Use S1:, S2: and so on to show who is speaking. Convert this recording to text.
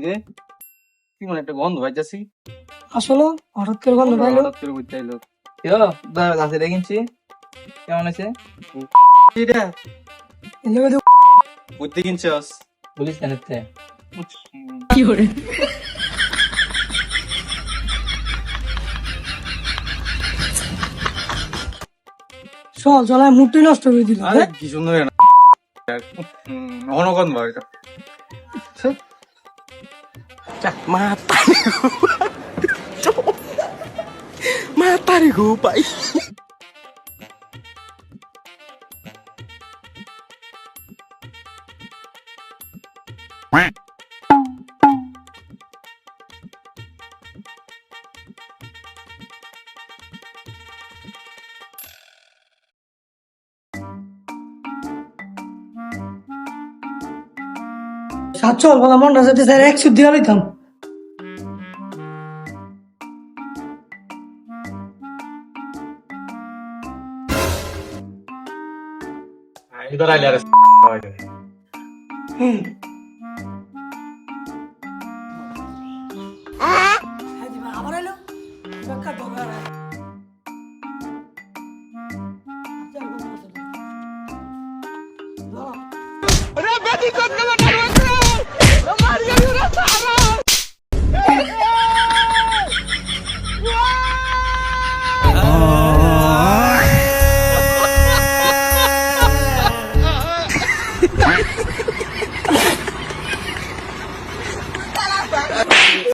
S1: রে কি মনে একটা গন্ধ পাইতাছি।
S2: আসলে হঠাৎ করে গন্ধ পাইলো।
S1: হঠাৎ করে বুঝতে আইলো।
S3: দাঁতে কিনছি কেমন আছে
S1: এটা
S2: এর লেগে তো
S1: বুঝতে কিনছস?
S3: বলিস কেন এতে?
S2: কি করে চল চল মুডটি নষ্ট করে দিল।
S1: আরে কি সুন্দর না অনগন্ধ এটা।
S4: Mata nih gue, Pak.
S2: সাত চল বলা মনটা যেতে স্যার 100 দিয়ে লইতাম।
S1: এবার আইলে আর
S2: আবার এলো বেকার ঢোকা
S4: Udah, berarti kau kena taruh.